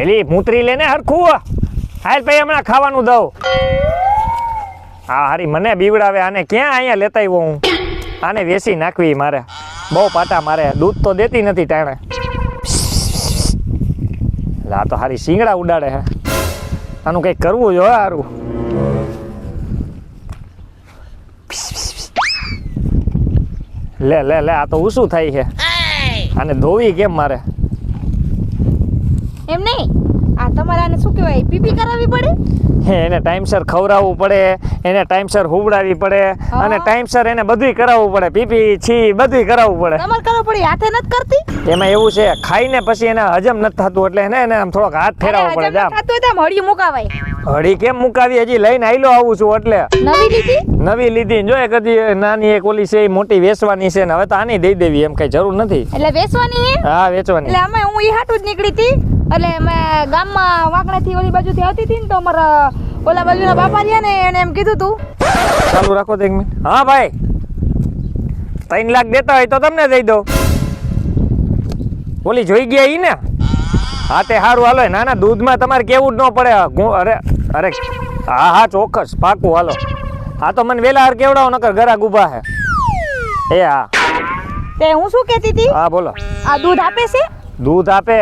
એલી મૂતરી લેને હરખું હાલ ભાઈ હમણાં ખાવાનું દઉં હા હારી મને બીવડાવે આને ક્યાં અહીંયા લેતા આવ્યો હું આને વેસી નાખવી મારે બહુ પાટા મારે દૂધ તો દેતી નથી ટાણે આ તો હારી શીંગડા ઉડાડે હે આનું કંઈક કરવું જોઈએ હારું લે લે લે આ તો ઉસું થાય છે આને ધોવી કેમ મારે એમ નહીં આ તમારે આને શું કહેવાય પીપી કરાવવી પડે એને ટાઈમસર ખવડાવવું પડે એને ટાઈમસર હુવડાવવી પડે અને ટાઈમસર એને બધુંય કરાવવું પડે પીપી છી બધુંય કરાવવું પડે તમારે કરવું પડે હાથે નથી કરતી એમાં એવું છે ખાઈને પછી એને હજમ નથી થતું એટલે એને આમ થોડોક હાથ ફેરવવો પડે જામ થતું હોય તો આમ હળિયું મુકાવાય હળી કેમ મુકાવી હજી લઈને આયલો આવું છું એટલે નવી લીધી જો કદી નાની એક ઓલી છે મોટી વેચવાની છે ને હવે તો આની દઈ દેવી એમ કઈ જરૂર નથી એટલે વેચવાની હે હા વેચવાની એટલે અમે હું ઈ હાટું જ નીકળી હતી એટલે અમે ગામમાં વાંકણેથી ઓલી બાજુથી આવતી હતી ને તો અમારા ઓલા બાજુના બાપા રહ્યા ને એને એમ કીધું તું ચાલુ રાખો તો એક મિનિટ હા ભાઈ 3 લાખ દેતા હોય તો તમને દઈ દો ઓલી જોઈ ગયા ઈ ને હા તે સારું હાલો નાના દૂધમાં તમારે કેવું જ ન પડે અરે અરે હા હા ચોક્કસ પાકું હાલો હા તો મને વેલા હાર કેવડાવો નકર ઘરાક ઊભા હે એ હા તે હું શું કહેતી હતી હા બોલો આ દૂધ આપે છે દૂધ આપે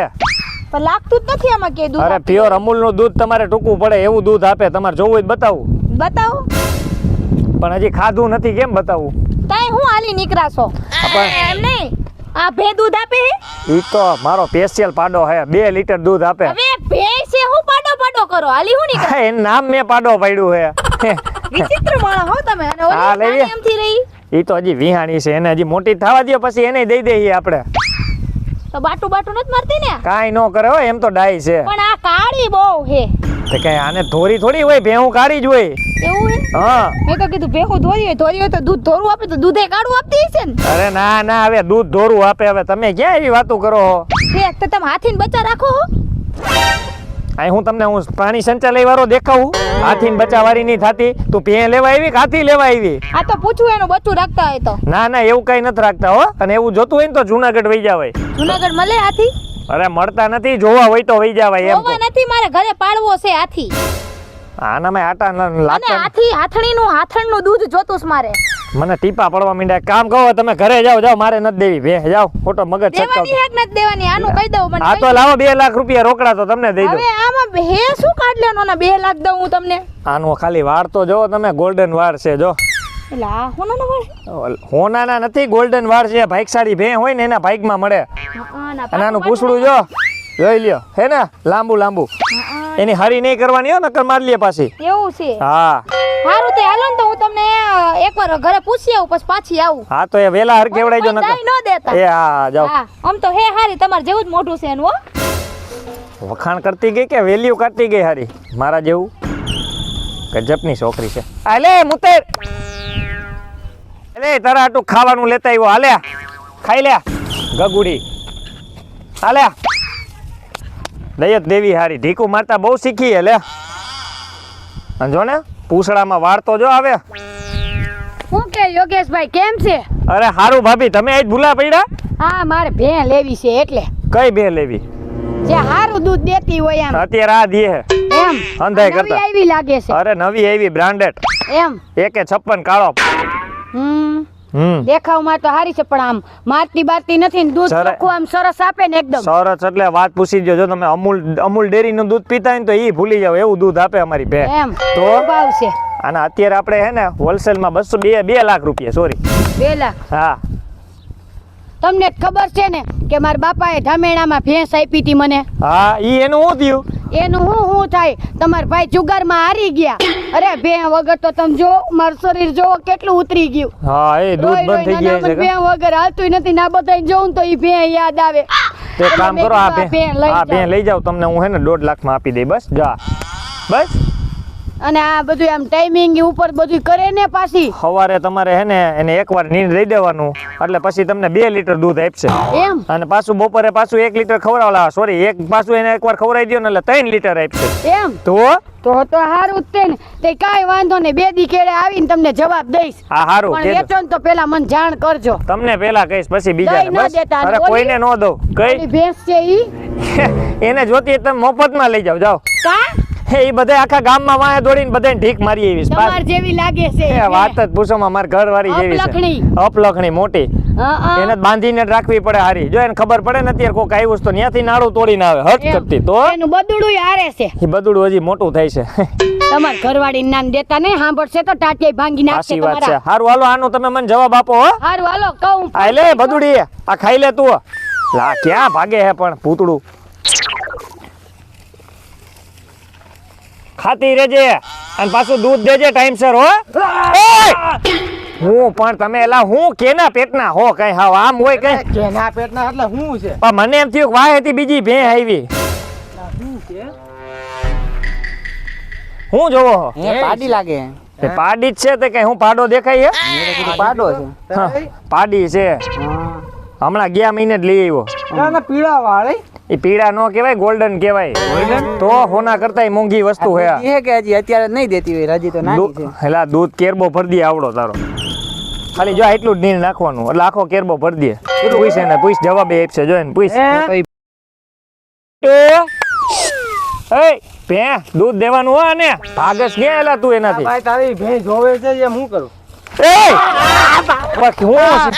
પણ લાગતું જ નથી આમાં કે દૂધ અરે પ્યોર અમૂલ નું દૂધ તમારે ટૂંકું પડે એવું દૂધ આપે તમારે જોવું હોય બતાવું બતાવો પણ હજી ખાધું નથી કેમ બતાવું તાય હું હાલી નીકળાશો એમ નહીં આ ભે દૂધ આપે ઈ તો મારો સ્પેશિયલ પાડો હે 2 લીટર દૂધ આપે હવે ભે છે હું પાડો પાડો કરો હાલી હું નીકળ એનું નામ મેં પાડો પાડ્યું હે વિચિત્ર માણસ હો તમે અને હા, ઓલી લેવી. એમથી રહી ઈ તો હજી વિહાણી છે એને હજી મોટી થવા દો પછી એને દઈ દઈએ આપણે તો બાટુ બાટુ નથી મારતી ને કાઈ નો કરે હો એમ તો ડાઈ છે પણ આ કાળી બહુ હે તે કઈ આને ધોરી થોડી હોય ભેહું કાઢી જ હોય એવું હે હા મેં તો કીધું ભેહું ધોરી હોય તો દૂધ ધોરું આપે તો દૂધે કાઢું આપતી હશે ને અરે ના ના હવે દૂધ ધોરું આપે હવે તમે ક્યાં એવી વાતો કરો હો એક તો તમે હાથીને બચ્ચા રાખો હો અહીં હું પ્રાણી સંચાલય વાળો દેખાવું હાથીને બચ્ચા વાળી નહીં થાતી તું ભે લેવા આવી કે હાથી લેવા આવી આ તો પૂછું એનું બચ્ચું રાખતા હોય તો ના ના એવું કઈ નથી રાખતા હો અને એવું જોતું હોય ને તો જુનાગઢ વઈ જવાય જુનાગઢ મળે હાથી અરે મળતા નથી જોવા હોય તો વઈ જવાય એમ જોવા નથી મારે ઘરે પાળવો છે હાથી આનામાં આટા અને લાગતા હાથી હાથણનું દૂધ જોતું છે મારે મને ટીપા પડવા માંડ્યા કામ કહો તમે ઘરે જાઓ મારે નથી દેવી ભે જાઓ ખોટો મગજ દેવાની છટકાવ હેક નથી દેવાની આનું કહી દઉં મને આ તો લાવો 2 લાખ રૂપિયા રોકડા તો તમને દઈ દો હવે આમાં હે શું કાઢ લેવાનો 2 લાખ દઉં હું તમને આનો ખાલી વાર તો જો તમે ગોલ્ડન વાર છે જો એટલે આ હોનાનો વળ હોનાના નથી ગોલ્ડન વાર છે ભાઈકસાડી ભે હોય ને એના ભાઈકમાં મળે અને આનું પૂછડું જો જોઈ લ્યો હે ને લાંબુ એની હરી નહીં કરવાની હો નકર માર લે પાછી એવું છે હા સારું તે હાલો ને તો હું તમને એકવાર ઘરે પૂછી આવું પછી પાછી આવું હા તો એ વેલા હર કેવડાઈ જો નકર ન દેતા એ હા જાઓ હા આમ તો હે હારી તમાર જેવું જ મોઢું છે એનું હો વખાણ કરતી ગઈ કે વેલ્યુ કાઢતી ગઈ હારી મારા જેવું ગજબની છોકરી છે આલે મુતેર અરે તારા આટું ખાવાનું લેતા આવ્યો હાલે ખાઈ લે ગગુડી હાલે દયત દેવી હારી ઢીકું મારતા બહુ શીખી હે લે અને જો ને પૂછડામાં વાળ તો જો આવે હું કે યોગેશભાઈ કેમ છે અરે હારું ભાભી તમે આજ ભૂલા પડ્યા હા મારે ભે લેવી છે એટલે કઈ બે લેવી જે હારું દૂધ દેતી હોય એમ અત્યારે આ દે હે એમ અંધાઈ નવી કરતા આવી લાગે છે અરે નવી એવી બ્રાન્ડેડ એમ 1.56 કાળો દેખાવમાં તો હારી છે પણ આમ મારતી બારતી નથી ને દૂધ સરસ. ચોખ્ખું આમ સરસ આપે ને એકદમ સરસ એટલે વાત પૂછી જો તમે અમૂલ ડેરી નું દૂધ પીતા હોય ને તો ઈ ભૂલી જાવ એવું દૂધ આપે અમારી ભે એમ તો ભાવ છે અને અત્યારે આપણે હે ને હોલસેલ માં 2 લાખ રૂપિયા સોરી 2 લાખ હા તમને ખબર છે ને કે મારા બાપાએ ધામેણામાં ભેંસ આપી હતી મને હા ઈ એનું શું થયું એનું હું થાય તમારા ભાઈ જુગારમાં હારી ગયા અરે ભેં વગર તો તમે જો મારું શરીર જો કેટલું ઉતરી ગયું હા એ દૂધ બંધ થઈ ગયા છે ભેં વગર હાલતું નથી ના બધાય જોઉં તો ઈ ભેં યાદ આવે તે કામ કરો આ ભે લઈ જાવ તમને હું હે ને 1.5 લાખ માં આપી દઈ બસ જા બસ અને આ બધું આમ ટાઈમિંગ ઉપર બધું કરે ને પાછી સવારે તમારે હે ને એને એકવાર નીંદ દઈ દેવાનું એટલે પછી તમને 2 લીટર દૂધ આપશે એમ અને પાછું બપોરે પાછું 1 લીટર ખવડાવલા સોરી એક પાછું એને એકવાર ખવડાવી દો ને એટલે 3 લીટર આપશે એમ તો તો હારું જ તે ને તે કાઈ વાંધો ને 2 દી કેળે આવીને તમને જવાબ દઈશ હા હારું પણ વેચો ને તો પેલા મને જાણ કરજો તમને પેલા કહીશ પછી બીજાને દઈ ન બસ દેતા. અરે અને કોઈને ન દઉં કઈ ઓલી ભેંસ છે ઈ એને જોતી હોય તમે મફતમાં લઈ જાઓ જાઓ કા એ બધા આખા ગામમાં વાહે દોડીને બધાને ઢીક મારી આવીશ તમાર જેવી લાગે છે એ વાત જ પૂછો માં મારી ઘરવાળી જેવી છે અપલખણી. અપલખણી મોટી એને જ બાંધીને જ રાખવી પડે હારી જો એને ખબર પડે ને અત્યારે કોક આવ્યું છે તો ત્યાંથી નાડું તોડીને આવે હટ કરતી તો એનું બદુડું હારે છે એ બધું હજી મોટું થાય છે તમાર ઘરવાળી નામ દેતા નહીં સાંભળશે તો ટાટિયા ભાંગી નાખશે સાચી વાત છે તમારા હારું હાલો આનું તમે મને જવાબ આપો હો હારું હાલો કહું આ લે બધુડી આ ખાઈ લે તું લા ક્યાં ભાગે હે પણ ભૂતડું ખાતી રહેજે અને પાછું દૂધ દેજે ટાઈમસર હો ઓય! હું પણ તમે એલા હું કેના પેટના હો કઈ હાવ આમ હોય કઈ કેના પેટના એટલે શું છે પણ મને એમ થયું કે વાહેથી બીજી ભે આવી શું છે હું જોવો હો એ પાડી લાગે એ પાડી જ છે તે કઈ હું પાડો દેખાય હે પાડો છે હા, પાડી છે હમણાં ગયા મહિને જ લઈ આવ્યો ના પીળા વાળી એ પીળા નો કહેવાય ગોલ્ડન કહેવાય તો હોના કરતા મોંઘી વસ્તુ હે આ. એ કે હજી અત્યારે નહીં દેતી હોય રાજી તો નાની છે હેલા દૂધ કેરબો ભરી દે આવડો તારો ખાલી જો એટલું જ નીર નાખવાનું એટલે આખો કેરબો ભરી દે પૂછ એને પૂછ જવાબ એ આપશે જો એને પૂછ તો ઈ એ ભે દૂધ દેવાનું હો ને ભાગસ ગયા એલા તું એનાથી ભાઈ તારી ભેંસ જોવે છે એમ હું કરું એ બસ હું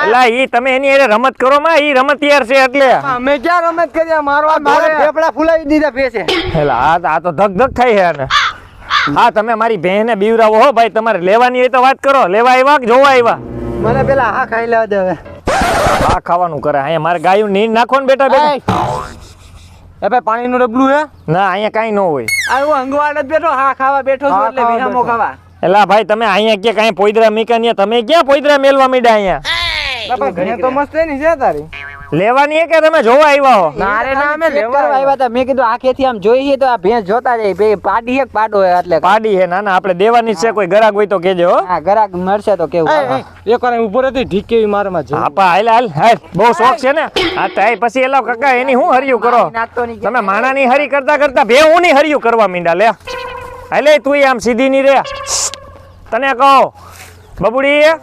એલા ઈ તમે એની હારે રમત કરો માં ઈ રમતિયાર છે એટલે અમે ક્યાં રમત કર્યા મારો મારે ફેફડા ફૂલાવી દીધા ભેંસે હેલા આ તો ધક ધક થાય છે આને હા તમે મારી બહેને બીવરાવો હો ભાઈ તમારે લેવાની હોય તો વાત કરો લેવા આવ્યા કે જોવા આવ્યા મને પેલા હા ખાઈ લેવા દે હવે આ ખાવાનું કરે અહીંયા મારે ગાયું નીર નાખો ને બેટા બેટા એ ભાઈ પાણીનું ડબલું હે ના અહીંયા કાંઈ ન હોય આ હું અંગવાડ જ બેઠો હા ખાવા બેઠો છું એટલે વિહામો ખાવા એલા ભાઈ તમે અહીંયા કે કાંઈ પોઈદરા મીકાની તમે ક્યાં પોઈદરા મેલવા મીડા અહીંયા ઘરે તો મસ્ત એની છે તારી લેવાની હે કે તમે જોવા આવ્યા હો ના રે ના અમે લેવા આવ્યા હતા મેં કીધું આખેથી આમ જોઈએ તો આ ભેંસ જોતા જાય બે પાડી એક પાડો હે એટલે પાડી હે ના ના આપણે દેવાની જ છે કોઈ ગરાક હોય તો કેજો હો હા ગરાક મળશે તો કેવું એક વાર ઉભો રહેતી ઢીક કેવી મારમાં છે આપા હાલ હાલ હાલ બહુ શોખ છે ને હા તો એ પછી એલા કાકા એની હું હરિયું કરો તમે માણાની હરી કરતા કરતા ભેહું ની હરિયું કરવા મીંડા લે હાલે તું આમ સીધી ની રે તને કહો બબુડી એ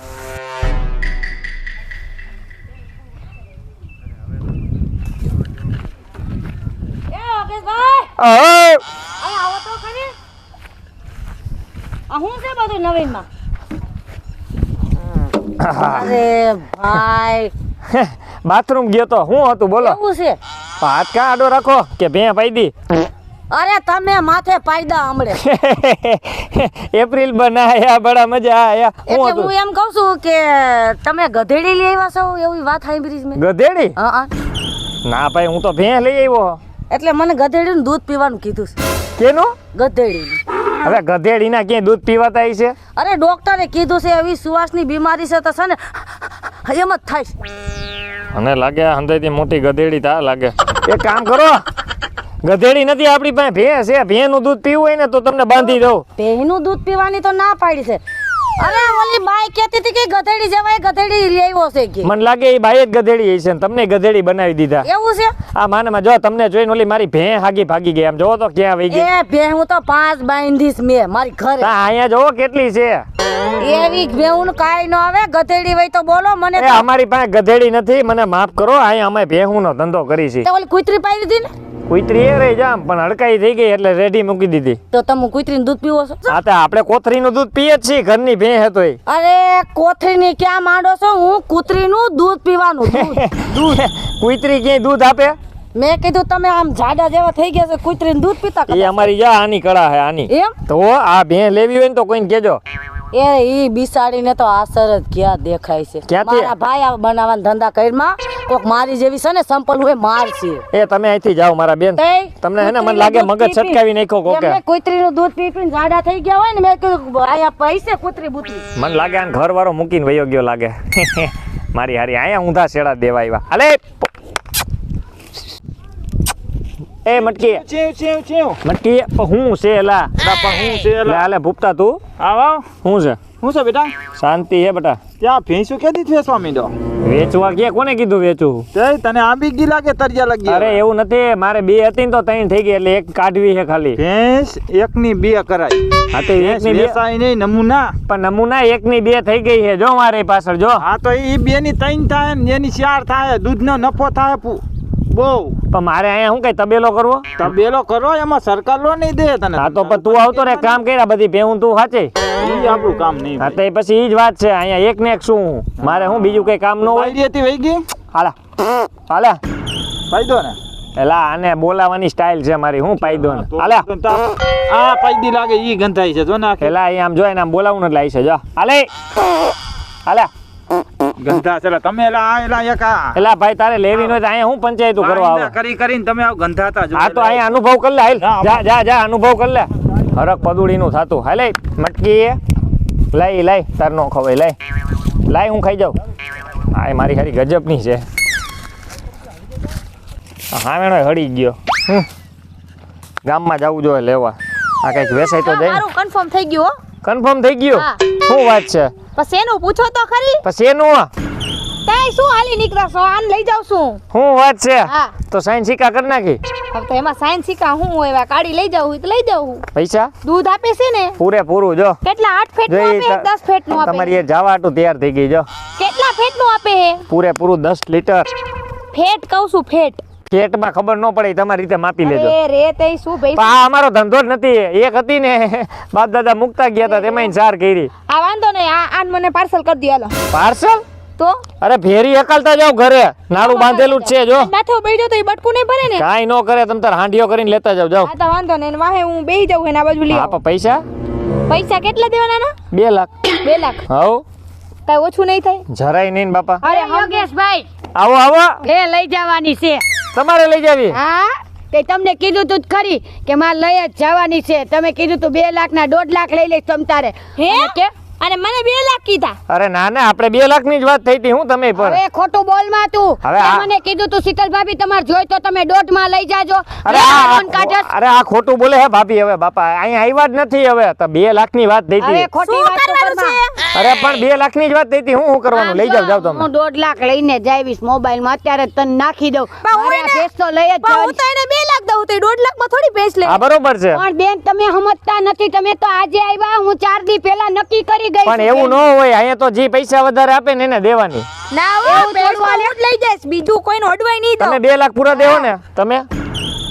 યોગેશભાઈ અહો અહીં આવો તો ખરી આ હું છે બધું નવીનમાં અરે ભાઈ બાથરૂમ ગયો તો હું હતું બોલો કેવું છે હાથ કા આડો રાખો કે ભે પાઈ દી અરે તમે માથે પાયદા હમણે એપ્રિલ બનાયા બડા મજા આયા હું એટલે હતું હું એમ કહું છું કે તમે ગધેડી લઈ આવ્યા છો એવી વાત સાંભળી છે મેં ગધેડી હા હા ના ભાઈ હું તો ભે લઈ આવ્યો એટલે મને ગધેડીનું દૂધ પીવાનું કીધું છે કેનું ગધેડીનું હવે ગધેડીના ક્યાંય દૂધ પીવાતા હશે છે અરે ડોક્ટરે કીધું છે એવી સુવાસની બીમારી છે તો છે ને એમ જ થાય છે. મને લાગે હંધેથી મોટી ગધેડી તા લાગે એક કામ કરો ગધેડી નથી આપણી પાસે ભે છે ભેનું દૂધ પીવું હોય ને તો તમને બાંધી દઉં ભેંનું દૂધ પીવાની તો ના પાડી છે અરે ઓલી બાઈ કહેતી હતી કે ગધેડી જવાય ગધેડી લઈ આવ્યો છે કે મને લાગે એ બાઈ જ ગધેડી હશે ને તમને ગધેડી બનાવી દીધા એવું છે આ માનમાં જો તમને જોઈને ઓલી મારી ભે હાગી ભાગી ગઈ આમ જોવો તો ક્યાં વહી ગઈ એ ભેં હું તો 5 બાંધીશ મેં મારી ઘરે તા અહીંયા જોવો કેટલી છે એવી ભેંનું કાંઈ ન આવે ગધેડી હોય તો બોલો મને એ અમારી પાસે ગધેડી નથી મને માફ કરો અહીંયા અમે ભેહુંનો ધંધો કરી છે તો ઓલી કૂતરી પાડી દીધી ને કુતરી એ રહી જામ પણ હડકાઈ થઈ ગઈ એટલે રેડી મૂકી દીધી તો તમે કૂતરીનું દૂધ પીવો છો આ તો આપણે કોથરીનું દૂધ પીએ જ છીએ ઘરની ભે હતોય અરે કોથરીની ક્યાં માંડો છો હું કૂતરીનું દૂધ પીવાનું દૂધ કુતરી ક્યાંય દૂધ આપે મેં કીધું તમે આમ જાડા જેવા થઈ ગયા છે કૂતરીનું દૂધ પીતા એ કદાચ. અમારી જા આની કળા હે આની એમ તો આ ભે લેવી હોય ને તો કોઈને કેજો એ ઈ બિસાડીને તો આસર જ ક્યાં દેખાય છે ક્યાંથી? મારા ભાઈ આ બનાવવાના ધંધા કરીમાં કોક મારી જેવી છે ને સંપલ હોય માર છે એ તમે અહીંથી જાઓ મારા બેન તમને હે ને મને લાગે મગજ છટકાવી નાખ્યો કોકે કૂતરીનું દૂધ પી પીને જાડા થઈ ગયા હોય ને મેં કીધું આયા પૈસે કૂતરી બૂતરી મને લાગે આને ઘર વાળો મૂકીને વયો ગયો લાગે મારી હારી અહીંયા ઊંધા શેડા દેવા આવ્યા હાલે એ મટકી મટકી હું છે એલા હું છે લે હાલે ભૂપતા તું આવો હું છે હું છે બેટા શાંતિ હે બેટા ત્યાં ભેંસું કેદી વેચવા માંડ્યો વેચવા કે કોને કીધું વેચવું તે તને આંબી ગઈ લાગે તરિયા લાગી અરે એવું નથી મારે બે હતી ને તો ત્રણ થઈ ગઈ એટલે એક કાઢવી છે ખાલી ભેંસ એકની બે કરાય હા તો એકની બે વેચાય નહીં નમૂના પણ નમૂના એકની બે થઈ ગઈ છે જો મારે પાછળ જો હા તો એ બે ની ત્રણ થાય ને એની ચાર થાય દૂધનો નફો થાય બહુ. પણ મારે અહીંયા શું કઈ તબેલો કરવો તબેલો કરો એમાં સરકાર લો નહીં દે તને. હા તો પણ તું આવતો ને કામ કર્યા બધી ભેહું તું સાચે ઈ આપણું કામ નહીં. હા તો પછી ઈ જ વાત છે અહીંયા એક ને એક શું મારે હું બીજું કઈ કામ ન હોય પાયડી હતી વહી ગઈ. હાલા હાલા પાયદો ને. એલા આને બોલાવાની સ્ટાઇલ છે મારી હું પાઈ દો ને તો હાલે આ પાયદી લાગે ઈ ગંધાઈ છે જો ને આખી. એલા અહીં આમ જોઈ ને આમ બોલાવું ને એટલે આવી છે જો હાલે હાલે ગંધા છે. તમે એલા એક આ એલા ભાઈ તારે લેવી ન હોય તો અહીંયા હું પંચાયતું કરવા વાંદા આવે કરી કરીને તમે આવ ગંધાતા જો. હા તો અહીંયા અનુભવ કર લે હાલ જા જા જા અનુભવ કર લે હરક પદુડીનું થાતું હાલે મટકી લઈ લઈ તાર નો ખવાય લઈ લાઈ હું ખાઈ જાઉં આ મારી હારી ગજબની છે હા મેણો હળી ગયો ગામમાં જવું જોઈએ લેવા આ કંઈક વેસાય તો જાય મારું કન્ફર્મ થઈ ગયું હો કન્ફર્મ થઈ ગયું હા. શું વાત છે પછી એનું પૂછો તો ખરી પછી એનું તઈ શું હાલી નીકળ્યા છો આને લઈ જાવ છું શું વાત છે હા તો સાઈન સિક્કા કરી નાખી હવે તો એમાં સાયન્સ શીખા હું હોય કાઢી લઈ જાવ હોય તો લઈ જાવ પૈસા દૂધ આપે છે ને પૂરેપૂરું જો કેટલા 8 ફેટ નું જોઈ આપે 10 ફેટ નું આપે તમારી એ જવા હાટું તૈયાર થઈ ગઈ જો કેટલા ફેટ નું આપે હે પૂરેપૂરું 10 લીટર ફેટ કહું છું ફેટ પેટમાં ખબર ન પડે ઈ તમારી રીતે માપી લેજો અરે રે તે શું ભાઈ પણ આ અમારો ધંધો જ નથી એક હતી ને બાપ દાદા મુકતા ગયા હતા તેમાં ચાર કરી આ વાંધો નહીં આન મને પાર્સલ કરી દો હાલો પાર્સલ તો અરે ફેરી હકાલતા જાવ ઘરે નાળું બાંધેલું જ છે જો માથે બેહી તો એ બટકું નહીં ભરે ને કાંઈ ન કરે તમ તાર હાંડીઓ કરીને લેતા જાવ જાવ આ તો વાંધો નહીં વાહે હું બેહી જાઉં એના બાજુ લઈ હા આવું. પણ પૈસા પૈસા કેટલા દેવાના ના 2 લાખ 2 લાખ હવ કઈ ઓછું નહીં થાય જરાય નહીં ને બાપા અરે યોગેશભાઈ આવો આવો એ લઈ જવાની છે તમારે લઈ જાવી હા તે તમને કીધું તું જ ખરી કે મારે લઈ જ જવાની છે તમે કીધું તું 2 લાખ ના 1.5 લાખ લઈ લઈશ તમ તારે હે અને કે અને મને 2 લાખ કીધા અરે ના ના આપણે 2 લાખ ની જ વાત થઈ હતી હું તમે પર હવે ખોટું બોલ માં તું હવે તે આ- મને કીધું તું શીતલ ભાભી તમારે જોઈ તો તમે 1.5 માં લઈ જાજો અરે અરે આ ખોટું બોલે હે ભાભી હવે બાપા અહીંયા આવ્યા જ નથી હવે તો 2 લાખ ની વાત થઈ હવે હતી ખોટી શું વાત તો કરવાનું કરમાં. છે અરે પણ 2 લાખ ની જ વાત થઈ હતી હું કરવાનું લઈ જાવ જાવ તમે હું 1.5 લાખ લઈને જાવીશ મોબાઈલ માં અત્યારે જ તને નાખી દઉં પણ હું મારે આ એને- ભેંસ તો લઈ જ પણ હું જવાની. તો એને 2 લાખ દઉં તો 1.5 લાખ માં થોડી ભેંસ લે હા બરોબર છે પણ બેન તમે સમજતા નથી તમે તો આજે આવ્યા હું 4 દી પહેલા નક્કી કરી ગઈ પણ છું એવું ન બેન. હોય અહીંયા તો જે પૈસા વધારે આપે ને એને દેવાની ના એવું હવે ભેંસ તો થોડું હું જ લઈ જઈશ બીજું કોઈનું અડવાય નહીં તમે દઉં 2 લાખ પૂરા દેવો ને તમે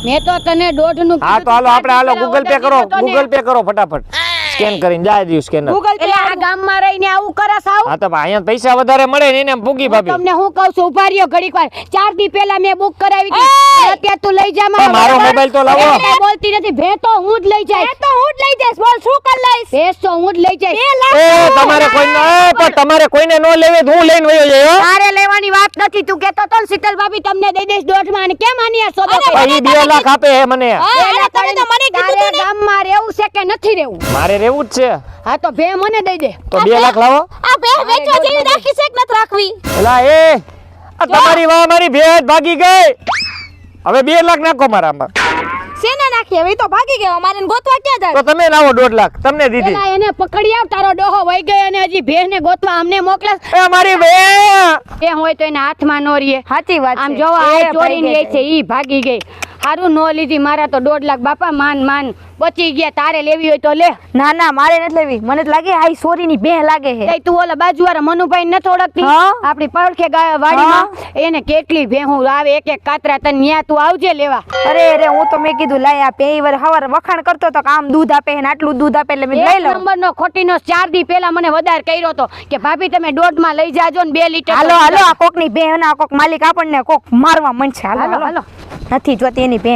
મેં તો તને 1.5 નું હા તો હાલો આપણે હાલો ગૂગલ પે કરો ગૂગલ પે પે કરો ફટાફટ સ્કેન કરીને જાય દઉં સ્કેનર ગૂગલ પે એટલે આ ગામમાં રહીને આવું કરસ આવું હા તો અહીંયા પૈસા વધારે મળે ને એને એમ પૂગી હું ભાભી તમને હું કહું છું ઉભા રહ્યો ઘડીક વાર 4 દી પહેલા મેં બુક કરાવી હતી એય! અત્યારે તું લઈ જા પણ મારો મોબાઈલ તો લાવો. એ કાંઈ બોલતી નથી ભે તો હું જ લઈ જઈશ તો હું જ લઈ જઈશ બોલ શું કર લઈશ ભેંસ તો હું જ લઈ જઈશ 2 લાખ એ તમારે કોઈને પણ તમારે કોઈને ન લેવે તો હું લઈને વયો જાય હો તારે લેવાની વાત નથી તું કહેતો તો ને શીતલ ભાભી તમને દઈ દઈશ 1.5 માં અને કેમ આની આ સોદો કર્યો? પણ ઈ 2 લાખ આપે હે મને હા, અને તમે તો મને કીધું તારે તું ને. ગામમાં રહેવું છે કે નથી રહેવું મારે રહેવું જ છે હા તો ભે મને દઈ દે તો 2 લાખ લાવો આ ભેંસ વેચવા જેવી રાખી છે કે નથી રાખવી એલા એ આ તમારી વાહ મારી ભેંસ ભાગી ગઈ હવે 2 લાખ નાખો મારામાં શેને નાખી હવે ઈ તો ભાગી ગયો મારે એને ગોતવા ક્યાં જાય તો તમે લાવો 1.5 લાખ તમને દીધી પેલા એને પકડી આવ તારો ડોહો વઈ ગયો અને હજી ભેંસ ને ગોતવા અમને મોકલે એ મારી ભેંસ એ હોય તો એના હાથમાં નો રીએ સાચી વાત આમ જોવા આ ચોરીને ગઈ છે ઈ ભાગી ગઈ હારું નો લીધી મારા તો 1.5 લાખ બાપા માન બચી ગયા તારે લેવી હોય તો લે ના ના મારે નથી લેવી મને તો લાગે આ સોરી ની બે લાગે હે તઈ તું ઓલા બાજુવાળા મનુભાઈ નથી ઓળખતી હા. આપણી પડખે વાડીમાં એને કેટલી ભેહું આવે એક એક કાતરા તને ન્યા તું આવજે લેવા અરે અરે હું તો મેં કીધું લાય આ પેઈ વાર હવાર વખાણ કરતો તો કે આમ દૂધ આપે ને આટલું દૂધ આપે એટલે મેં લઈ એક લઉં નંબરનો ખોટીનો 4 દી પહેલા મને વધાર કર્યો તો કે ભાભી તમે 1.5 માં લઈ જાજો ને 2 લીટર હાલો હાલો આ કોક ની બે ના કોક માલિક આપણને કોક મારવા મન છે હાલો હાલો નથી જોતી એની બે